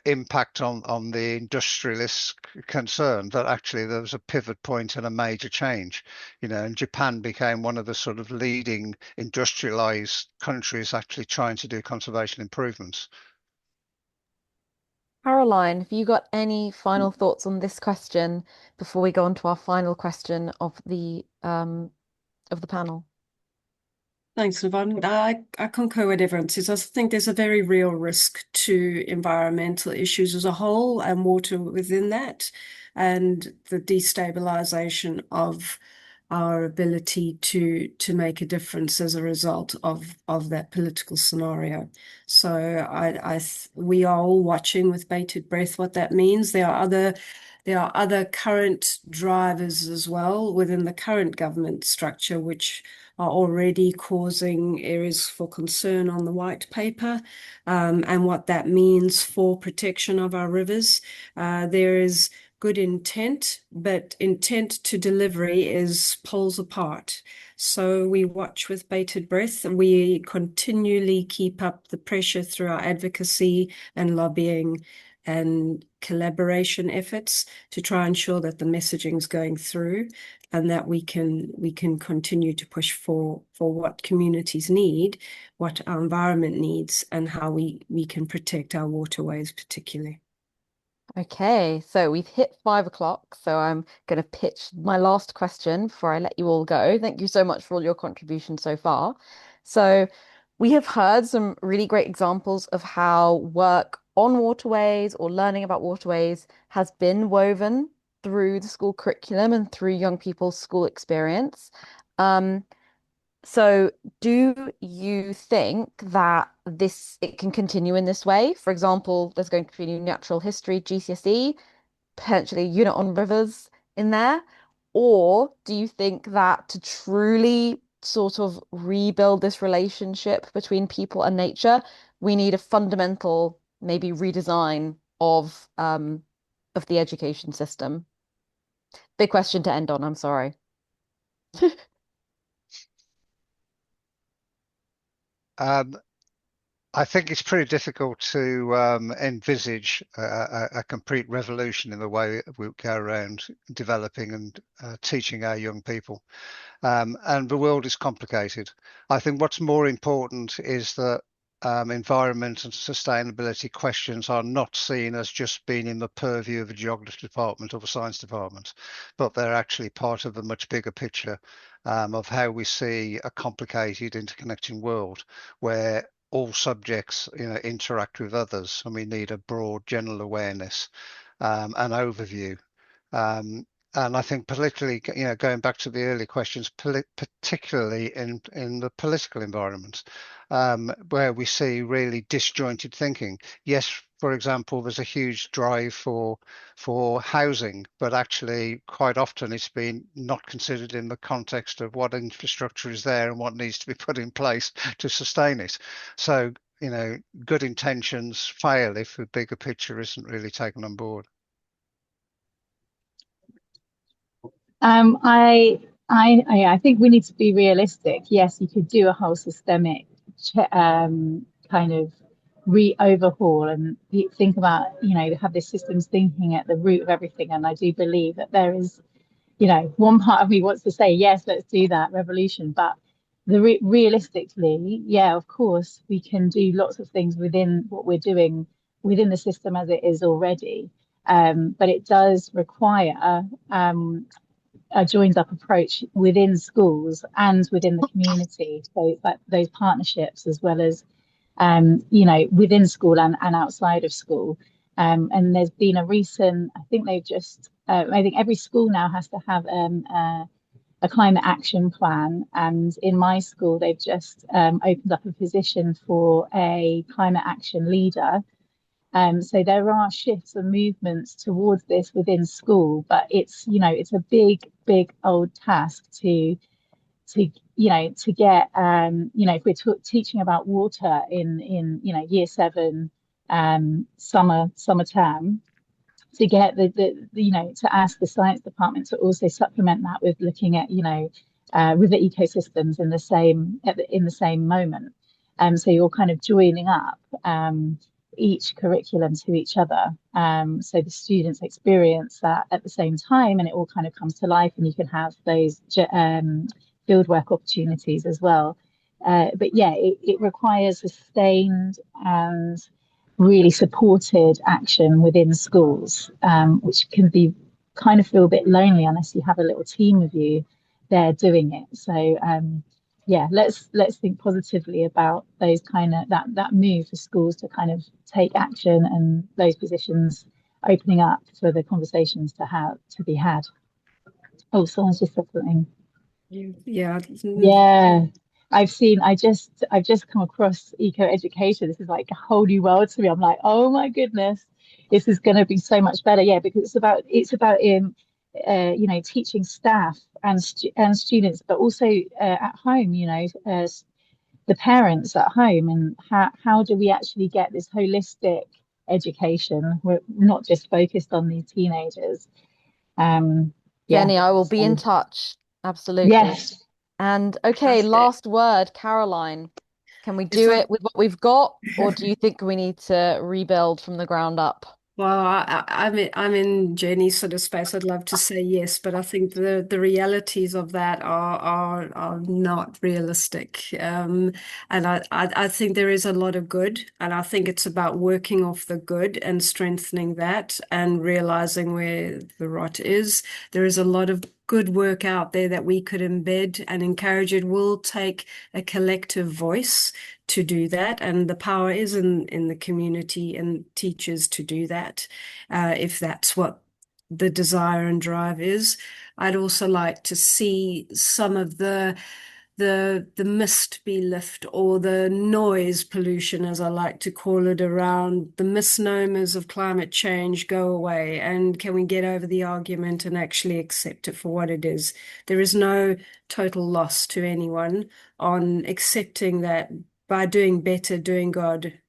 S4: impact on the industrialist concern that actually there was a pivot point and a major change, and Japan became one of the sort of leading industrialized countries actually trying to do conservation improvements.
S2: Caroline, have you got any final thoughts on this question before we go on to our final question of the panel?
S1: Thanks, Yvonne. I concur with everyone says. I think there's a very real risk to environmental issues as a whole and water within that, and the destabilization of our ability to make a difference as a result of that political scenario. So we are all watching with bated breath what that means. There are other current drivers as well within the current government structure, which are already causing areas for concern on the white paper, and what that means for protection of our rivers. There is good intent, but intent to delivery is poles apart. So we watch with bated breath, and we continually keep up the pressure through our advocacy and lobbying and collaboration efforts to try and ensure that the messaging is going through, and that we can continue to push for what communities need, what our environment needs, and how we can protect our waterways particularly.
S2: Okay, so we've hit 5 o'clock, so I'm going to pitch my last question before I let you all go. Thank you so much for all your contributions so far. So we have heard some really great examples of how work on waterways or learning about waterways has been woven through the school curriculum and through young people's school experience. So do you think that it can continue in this way? For example, there's going to be a new natural history GCSE, potentially a unit on rivers in there. Or do you think that to truly sort of rebuild this relationship between people and nature, we need a fundamental, maybe redesign of the education system? Big question to end on, I'm sorry.
S4: I think it's pretty difficult to envisage a complete revolution in the way we go around developing and teaching our young people. And the world is complicated. I think what's more important is that environment and sustainability questions are not seen as just being in the purview of the geography department or the science department, but they're actually part of a much bigger picture of how we see a complicated interconnecting world where all subjects interact with others, and we need a broad general awareness and overview. And I think politically, going back to the early questions, particularly in the political environment, where we see really disjointed thinking. Yes, for example, there's a huge drive for housing, but actually quite often it's been not considered in the context of what infrastructure is there and what needs to be put in place to sustain it. So, good intentions fail if the bigger picture isn't really taken on board.
S3: I think we need to be realistic. Yes, you could do a whole systemic kind of overhaul and think about, have this systems thinking at the root of everything. And I do believe that there is one part of me wants to say, yes, let's do that revolution. But realistically, yeah, of course, we can do lots of things within what we're doing within the system as it is already. But it does require a joined up approach within schools and within the community. So that those partnerships, as well as within school and outside of school. And there's been a recent, I think every school now has to have a climate action plan. And in my school, they've just opened up a position for a climate action leader. So there are shifts and movements towards this within school, but it's a big old task to get if we're teaching about water in year 7 summer term, to get to ask the science department to also supplement that with looking at river ecosystems in the same moment. So you're kind of joining up each curriculum to each other, so the students experience that at the same time, and it all kind of comes to life, and you can have those fieldwork opportunities as well. But yeah, it requires sustained and really supported action within schools, which can be kind of feel a bit lonely unless you have a little team of you there doing it. So yeah, let's think positively about those kind of that move for schools to kind of take action, and those positions opening up for the conversations to be had. Oh, someone's just said something.
S1: Yeah.
S3: Yeah. I've just come across eco education. This is like a whole new world to me. I'm like, oh my goodness, this is going to be so much better. Yeah, because it's about teaching staff and students, but also at home, the parents at home, and how do we actually get this holistic education? We're not just focused on these teenagers. Yeah.
S2: Jenny, I will be in
S3: So,
S2: touch. Absolutely.
S3: yes.
S2: And okay,
S1: Fantastic.
S2: last word, Caroline. Can we do it with what we've got, or do you think we need to rebuild from the ground up?
S1: Well, I'm in Jenny's sort of space. I'd love to say yes, but I think the realities of that are not realistic. And I think there is a lot of good, and I think it's about working off the good and strengthening that and realizing where the rot is. There is a lot of good work out there that we could embed and encourage. It will take a collective voice to do that, and the power is in the community and teachers to do that, if that's what the desire and drive is. I'd also like to see some of the mist be lifted, or the noise pollution, as I like to call it, around the misnomers of climate change go away, and can we get over the argument and actually accept it for what it is? There is no total loss to anyone on accepting that by doing better, doing good,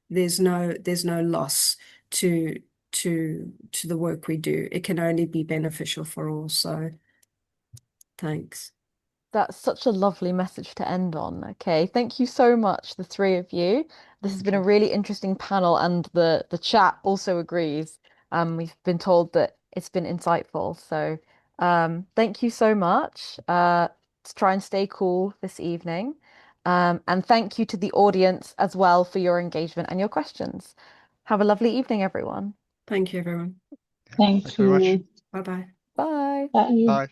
S1: there's no loss to the work we do. It can only be beneficial for all. So thanks.
S2: That's such a lovely message to end on. Okay, thank you so much, the three of you. This has been a really interesting panel, and the chat also agrees. We've been told that it's been insightful. So thank you so much. To try and stay cool this evening. And thank you to the audience as well for your engagement and your questions. Have a lovely evening, everyone.
S1: Thank you, everyone.
S3: Thank
S4: Very much.
S3: you.
S1: Bye-bye.
S2: Bye.
S3: Bye.
S4: Bye.